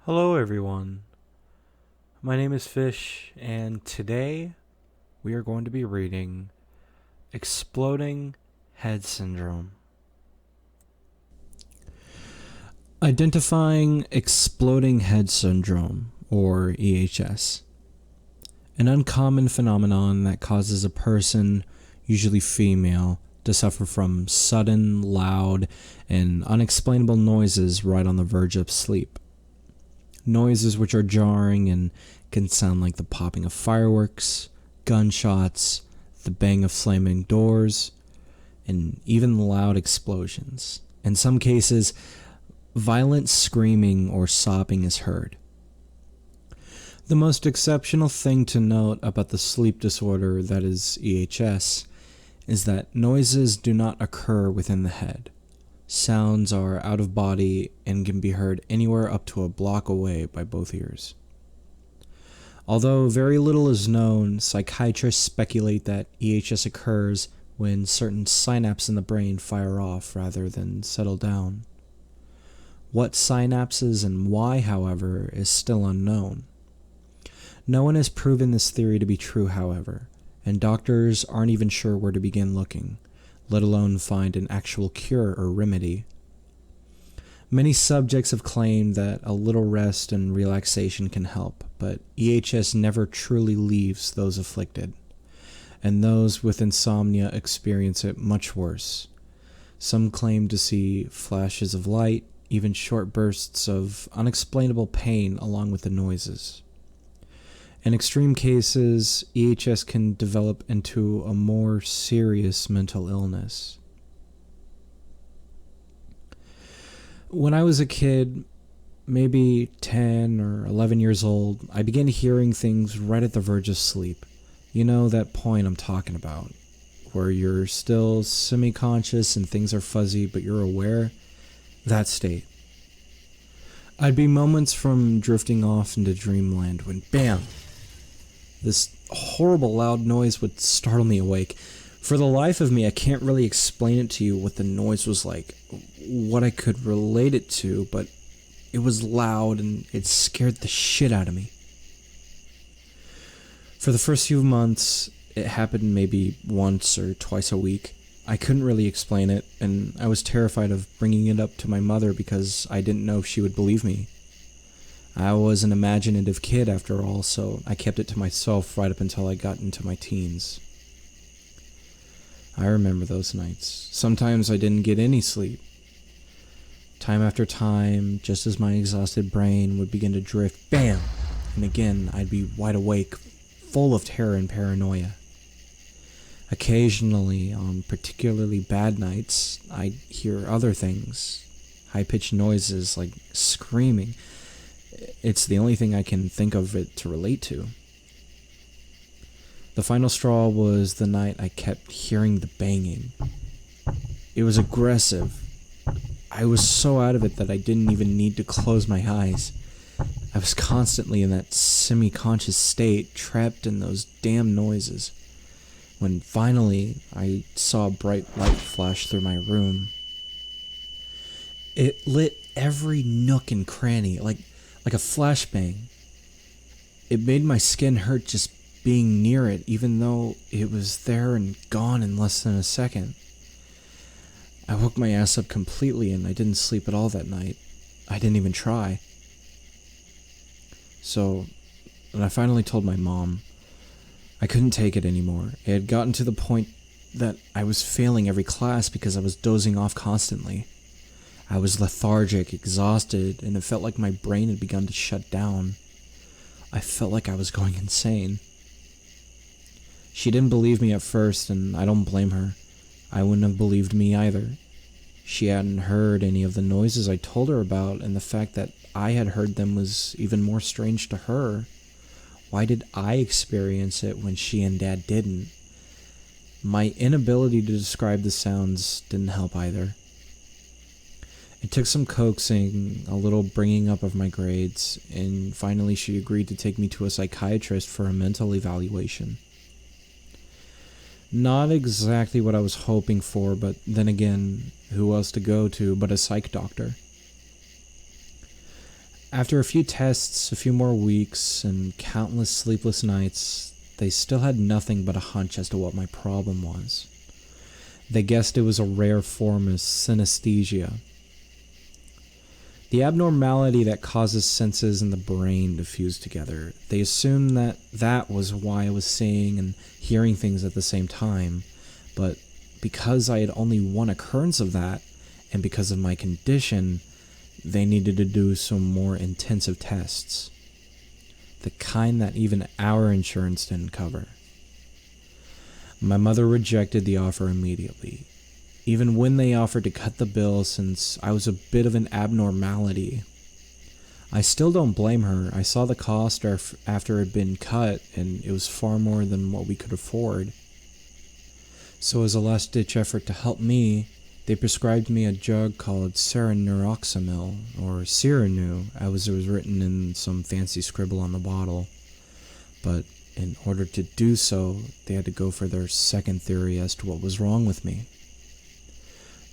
Hello, everyone. My name is Fish, and today we are going to be reading Exploding Head Syndrome. Identifying Exploding Head Syndrome, or EHS. An uncommon phenomenon that causes a person, usually female, to suffer from sudden, loud, and unexplainable noises right on the verge of sleep. Noises which are jarring and can sound like the popping of fireworks, gunshots, the bang of slamming doors, and even loud explosions. In some cases, violent screaming or sobbing is heard. The most exceptional thing to note about the sleep disorder that is EHS is that noises do not occur within the head. Sounds are out of body and can be heard anywhere up to a block away by both ears. Although very little is known, psychiatrists speculate that EHS occurs when certain synapses in the brain fire off rather than settle down. What synapses and why, however, is still unknown. No one has proven this theory to be true, however, and doctors aren't even sure where to begin looking, let alone find an actual cure or remedy. Many subjects have claimed that a little rest and relaxation can help, but EHS never truly leaves those afflicted, and those with insomnia experience it much worse. Some claim to see flashes of light, even short bursts of unexplainable pain along with the noises. In extreme cases, EHS can develop into a more serious mental illness. When I was a kid, maybe 10 or 11 years old, I began hearing things right at the verge of sleep. You know that point I'm talking about, where you're still semi-conscious and things are fuzzy, but you're aware? That state. I'd be moments from drifting off into dreamland when, bam! This horrible loud noise would startle me awake. For the life of me, I can't really explain it to you what the noise was like, what I could relate it to, but it was loud and it scared the shit out of me. For the first few months, it happened maybe once or twice a week. I couldn't really explain it, and I was terrified of bringing it up to my mother because I didn't know if she would believe me. I was an imaginative kid after all, so I kept it to myself right up until I got into my teens. I remember those nights. Sometimes I didn't get any sleep. Time after time, just as my exhausted brain would begin to drift, bam! And again, I'd be wide awake, full of terror and paranoia. Occasionally, on particularly bad nights, I'd hear other things, high-pitched noises like screaming. It's the only thing I can think of it to relate to. The final straw was the night I kept hearing the banging. It was aggressive. I was so out of it that I didn't even need to close my eyes. I was constantly in that semi-conscious state, trapped in those damn noises. When finally I saw a bright light flash through my room. It lit every nook and cranny, like a flashbang. It made my skin hurt just being near it, even though it was there and gone in less than a second. I woke my ass up completely and I didn't sleep at all that night. I didn't even try. So, when I finally told my mom, I couldn't take it anymore. It had gotten to the point that I was failing every class because I was dozing off constantly. I was lethargic, exhausted, and it felt like my brain had begun to shut down. I felt like I was going insane. She didn't believe me at first, and I don't blame her. I wouldn't have believed me either. She hadn't heard any of the noises I told her about, and the fact that I had heard them was even more strange to her. Why did I experience it when she and Dad didn't? My inability to describe the sounds didn't help either. It took some coaxing, a little bringing up of my grades, and finally she agreed to take me to a psychiatrist for a mental evaluation. Not exactly what I was hoping for, but then again, who else to go to but a psych doctor? After a few tests, a few more weeks, and countless sleepless nights, they still had nothing but a hunch as to what my problem was. They guessed it was a rare form of synesthesia, the abnormality that causes senses in the brain to fuse together. They assumed that was why I was seeing and hearing things at the same time, but because I had only one occurrence of that, and because of my condition, they needed to do some more intensive tests. The kind that even our insurance didn't cover. My mother rejected the offer immediately, even when they offered to cut the bill since I was a bit of an abnormality. I still don't blame her. I saw the cost after it had been cut, and it was far more than what we could afford. So as a last-ditch effort to help me, they prescribed me a drug called seroneroxamil, or Seronu, as it was written in some fancy scribble on the bottle. But in order to do so, they had to go for their second theory as to what was wrong with me.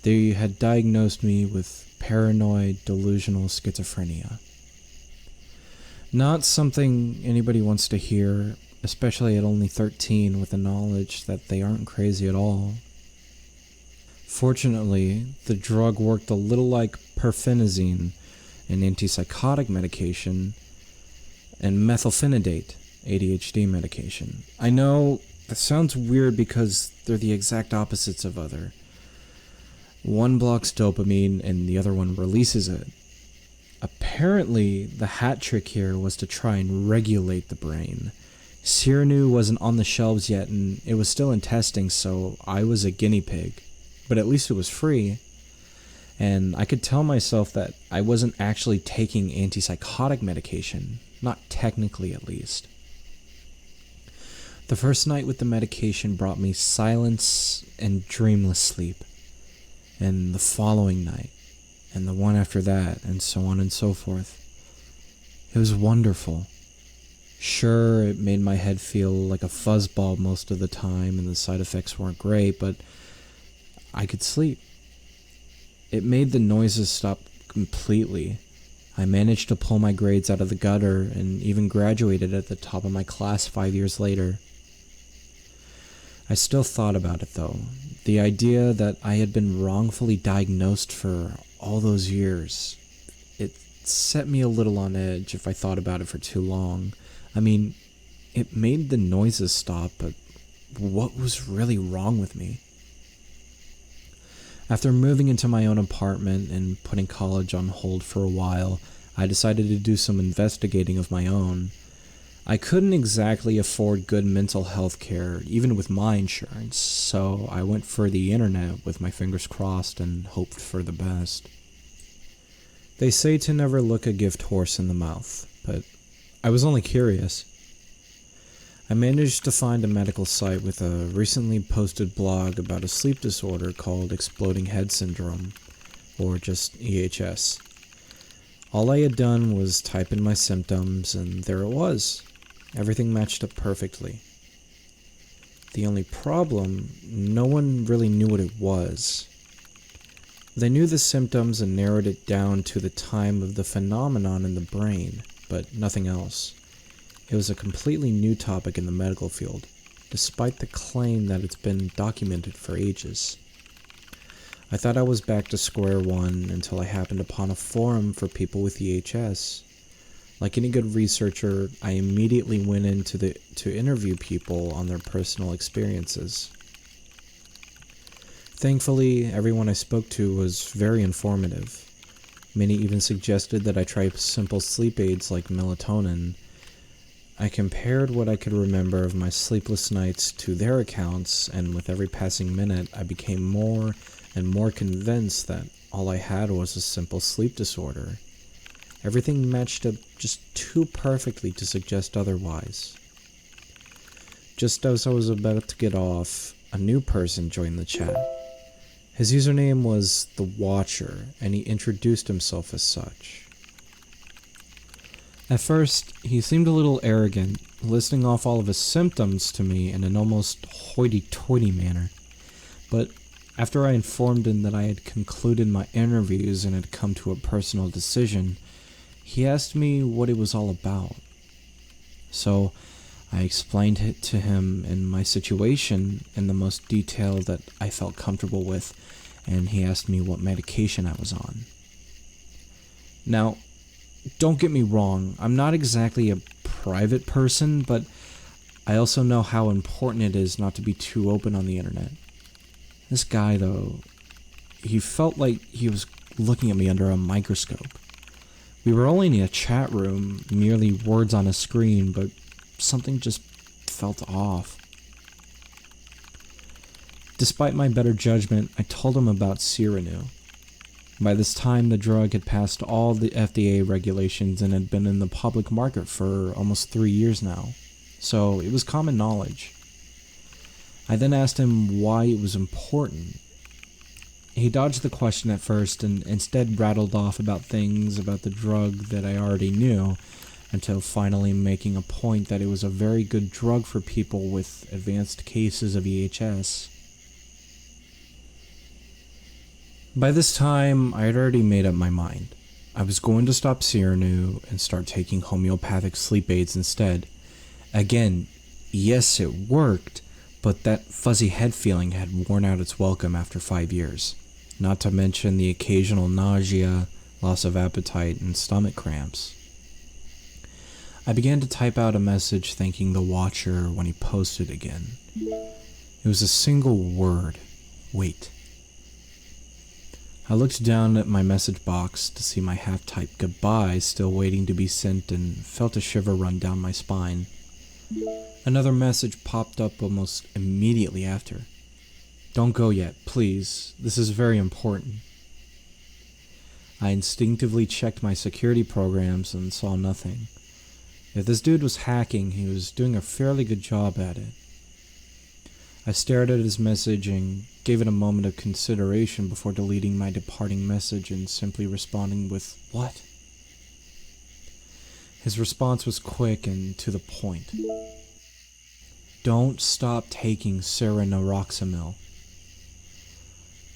They had diagnosed me with paranoid delusional schizophrenia. Not something anybody wants to hear, especially at only 13 with the knowledge that they aren't crazy at all. Fortunately, the drug worked a little like perfenazine, an antipsychotic medication, and methylphenidate, ADHD medication. I know that sounds weird because they're the exact opposites of other. One blocks dopamine and the other one releases it. Apparently, the hat trick here was to try and regulate the brain. Seronu wasn't on the shelves yet and it was still in testing, so I was a guinea pig. But at least it was free. And I could tell myself that I wasn't actually taking antipsychotic medication, not technically at least. The first night with the medication brought me silence and dreamless sleep. And the following night, and the one after that, and so on and so forth. It was wonderful. Sure, it made my head feel like a fuzzball most of the time, and the side effects weren't great, but I could sleep. It made the noises stop completely. I managed to pull my grades out of the gutter, and even graduated at the top of my class 5 years later. I still thought about it though. The idea that I had been wrongfully diagnosed for all those years, it set me a little on edge if I thought about it for too long. I mean, it made the noises stop, but what was really wrong with me? After moving into my own apartment and putting college on hold for a while, I decided to do some investigating of my own. I couldn't exactly afford good mental health care, even with my insurance, so I went for the internet with my fingers crossed and hoped for the best. They say to never look a gift horse in the mouth, but I was only curious. I managed to find a medical site with a recently posted blog about a sleep disorder called exploding head syndrome, or just EHS. All I had done was type in my symptoms, and there it was. Everything matched up perfectly. The only problem, no one really knew what it was. They knew the symptoms and narrowed it down to the time of the phenomenon in the brain, but nothing else. It was a completely new topic in the medical field, despite the claim that it's been documented for ages. I thought I was back to square one until I happened upon a forum for people with EHS. Like any good researcher, I immediately went in to interview people on their personal experiences. Thankfully, everyone I spoke to was very informative. Many even suggested that I try simple sleep aids like melatonin. I compared what I could remember of my sleepless nights to their accounts, and with every passing minute, I became more and more convinced that all I had was a simple sleep disorder. Everything matched up just too perfectly to suggest otherwise. Just as I was about to get off, a new person joined the chat. His username was The Watcher, and he introduced himself as such. At first, he seemed a little arrogant, listing off all of his symptoms to me in an almost hoity-toity manner. But after I informed him that I had concluded my interviews and had come to a personal decision, He asked me what it was all about. So I explained it to him in my situation in the most detail that I felt comfortable with, and he asked me what medication I was on. Now, don't get me wrong, I'm not exactly a private person, but I also know how important it is not to be too open on the internet. This guy, though, he felt like he was looking at me under a microscope. We were only in a chat room, merely words on a screen, but something just felt off. Despite my better judgment, I told him about Cyrano. By this time, the drug had passed all the FDA regulations and had been in the public market for almost 3 years now, so it was common knowledge. I then asked him why it was important. He dodged the question at first and instead rattled off about things about the drug that I already knew, until finally making a point that it was a very good drug for people with advanced cases of EHS. By this time, I had already made up my mind. I was going to stop Cyrano and start taking homeopathic sleep aids instead. Again, yes, it worked, but that fuzzy head feeling had worn out its welcome after 5 years. Not to mention the occasional nausea, loss of appetite, and stomach cramps. I began to type out a message thanking the watcher when he posted again. It was a single word: wait. I looked down at my message box to see my half-typed goodbye still waiting to be sent and felt a shiver run down my spine. Another message popped up almost immediately after. Don't go yet, please. This is very important. I instinctively checked my security programs and saw nothing. If this dude was hacking, he was doing a fairly good job at it. I stared at his message and gave it a moment of consideration before deleting my departing message and simply responding with, "What?" His response was quick and to the point. Don't stop taking Serenoxamil.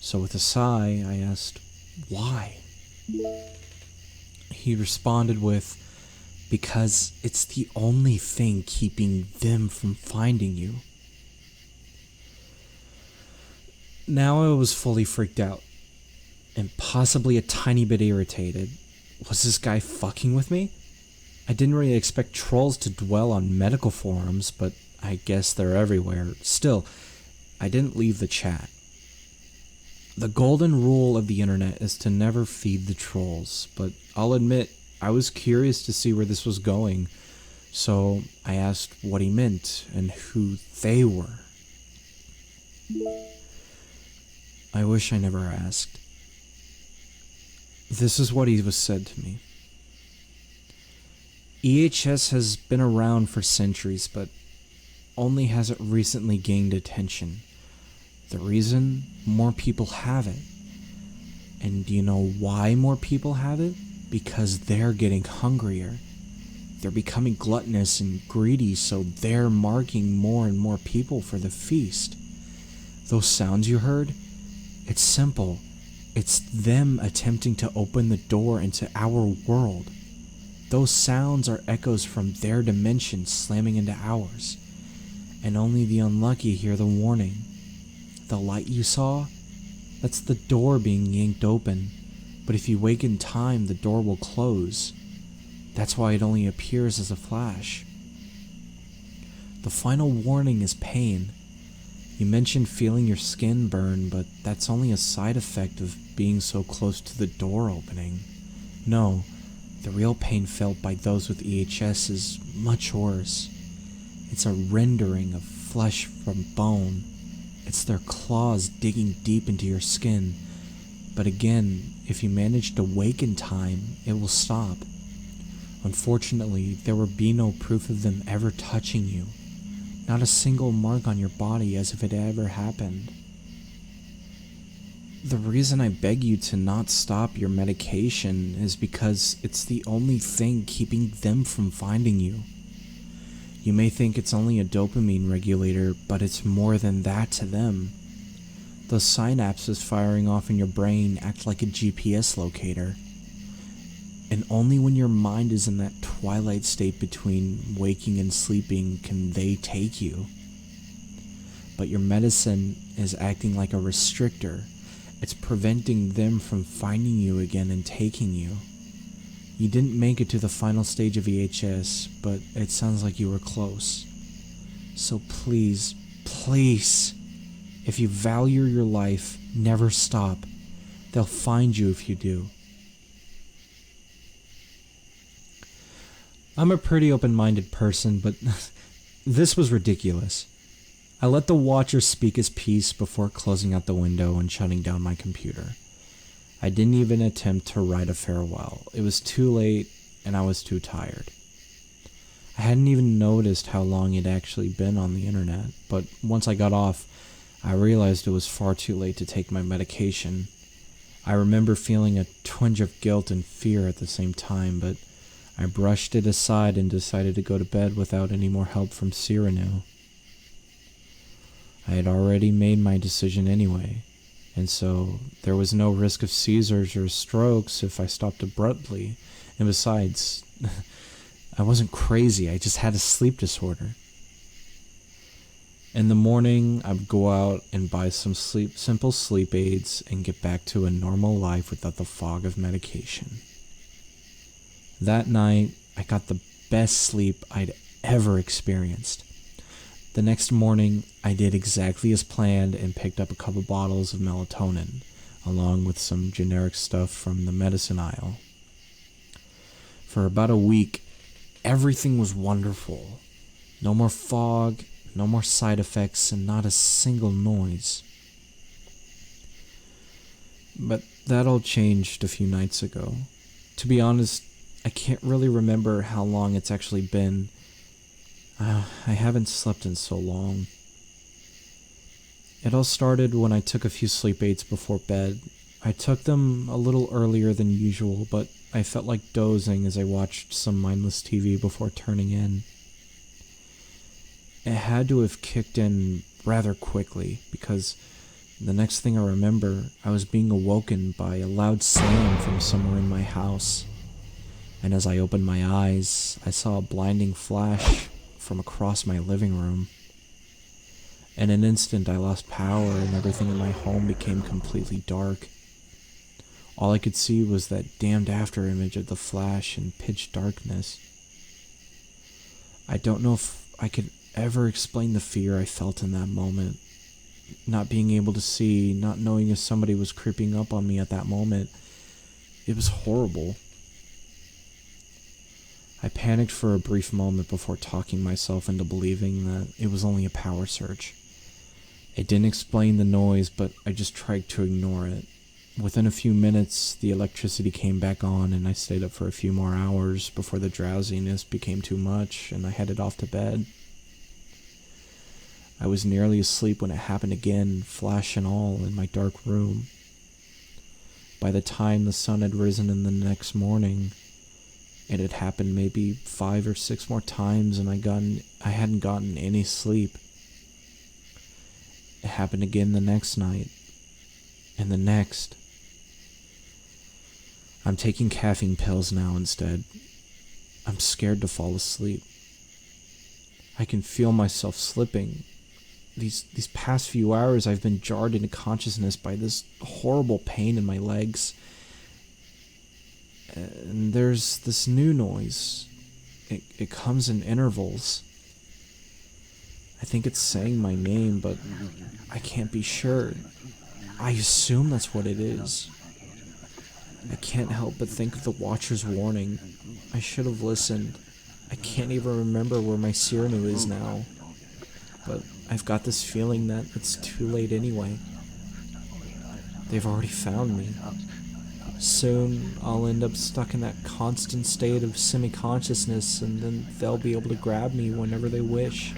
So with a sigh, I asked, why? He responded with, because it's the only thing keeping them from finding you. Now I was fully freaked out, and possibly a tiny bit irritated. Was this guy fucking with me? I didn't really expect trolls to dwell on medical forums, but I guess they're everywhere. Still, I didn't leave the chat. The golden rule of the internet is to never feed the trolls, but I'll admit, I was curious to see where this was going, so I asked what he meant and who they were. I wish I never asked. This is what he was said to me. EHS has been around for centuries, but only has it recently gained attention. The reason? More people have it. And do you know why more people have it? Because they're getting hungrier. They're becoming gluttonous and greedy, so they're marking more and more people for the feast. Those sounds you heard? It's simple. It's them attempting to open the door into our world. Those sounds are echoes from their dimension slamming into ours. And only the unlucky hear the warning. The light you saw? That's the door being yanked open. But if you wake in time, the door will close. That's why it only appears as a flash. The final warning is pain. You mentioned feeling your skin burn, but that's only a side effect of being so close to the door opening. No, the real pain felt by those with EHS is much worse. It's a rendering of flesh from bone. It's their claws digging deep into your skin. But again, if you manage to wake in time, it will stop. Unfortunately, there will be no proof of them ever touching you. Not a single mark on your body as if it ever happened. The reason I beg you to not stop your medication is because it's the only thing keeping them from finding you. You may think it's only a dopamine regulator, but it's more than that to them. Those synapses firing off in your brain act like a GPS locator. And only when your mind is in that twilight state between waking and sleeping can they take you. But your medicine is acting like a restrictor. It's preventing them from finding you again and taking you. You didn't make it to the final stage of EHS, but it sounds like you were close. So please, please, if you value your life, never stop. They'll find you if you do. I'm a pretty open-minded person, but this was ridiculous. I let the watcher speak his piece before closing out the window and shutting down my computer. I didn't even attempt to write a farewell. It was too late, and I was too tired. I hadn't even noticed how long it had actually been on the internet, but once I got off, I realized it was far too late to take my medication. I remember feeling a twinge of guilt and fear at the same time, but I brushed it aside and decided to go to bed without any more help from Cyrano. I had already made my decision anyway, and so there was no risk of seizures or strokes if I stopped abruptly, and besides, I wasn't crazy, I just had a sleep disorder. In the morning, I'd go out and buy some simple sleep aids and get back to a normal life without the fog of medication. That night, I got the best sleep I'd ever experienced. The next morning, I did exactly as planned and picked up a couple bottles of melatonin, along with some generic stuff from the medicine aisle. For about a week, everything was wonderful. No more fog, no more side effects, and not a single noise. But that all changed a few nights ago. To be honest, I can't really remember how long it's actually been. I haven't slept in so long. It all started when I took a few sleep aids before bed. I took them a little earlier than usual, but I felt like dozing as I watched some mindless TV before turning in. It had to have kicked in rather quickly, because the next thing I remember, I was being awoken by a loud slam from somewhere in my house. And as I opened my eyes, I saw a blinding flash from across my living room. In an instant, I lost power and everything in my home became completely dark. All I could see was that damned afterimage of the flash in pitch darkness. I don't know if I could ever explain the fear I felt in that moment. Not being able to see, not knowing if somebody was creeping up on me at that moment. It was horrible. I panicked for a brief moment before talking myself into believing that it was only a power surge. It didn't explain the noise, but I just tried to ignore it. Within a few minutes, the electricity came back on and I stayed up for a few more hours before the drowsiness became too much and I headed off to bed. I was nearly asleep when it happened again, flash and all, in my dark room. By the time the sun had risen in the next morning, it had happened maybe 5 or 6 more times and I hadn't gotten any sleep. It happened again the next night, and the next. I'm taking caffeine pills now instead. I'm scared to fall asleep. I can feel myself slipping. These past few hours I've been jarred into consciousness by this horrible pain in my legs. And there's this new noise. It comes in intervals. I think it's saying my name, but I can't be sure. I assume that's what it is. I can't help but think of the Watcher's warning. I should have listened. I can't even remember where my Cyrano is now. But I've got this feeling that it's too late anyway. They've already found me. Soon, I'll end up stuck in that constant state of semi-consciousness, and then they'll be able to grab me whenever they wish.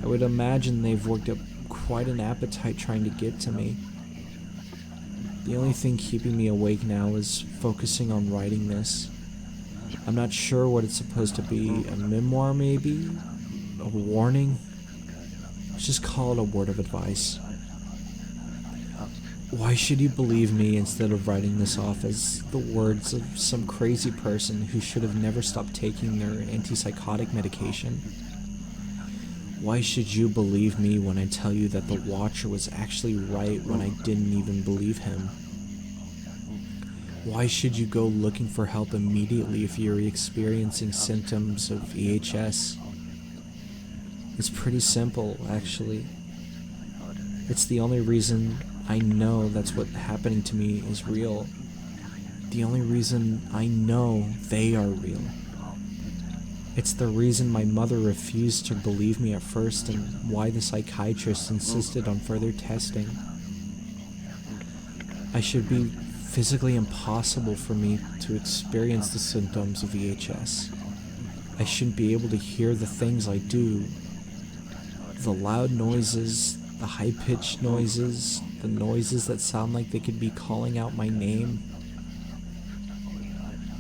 I would imagine they've worked up quite an appetite trying to get to me. The only thing keeping me awake now is focusing on writing this. I'm not sure what it's supposed to be, a memoir maybe? A warning? Let's just call it a word of advice. Why should you believe me instead of writing this off as the words of some crazy person who should have never stopped taking their antipsychotic medication? Why should you believe me when I tell you that the Watcher was actually right when I didn't even believe him? Why should you go looking for help immediately if you're experiencing symptoms of EHS? It's pretty simple, actually. It's the only reason I know that's what happening to me is real. The only reason I know they are real. It's the reason my mother refused to believe me at first and why the psychiatrist insisted on further testing. I should be physically impossible for me to experience the symptoms of EHS. I shouldn't be able to hear the things I do. The loud noises, the high-pitched noises, the noises that sound like they could be calling out my name.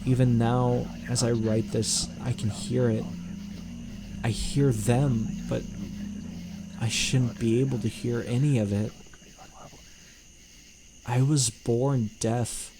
Even now, as I write this, I can hear it. I hear them, but I shouldn't be able to hear any of it. I was born deaf.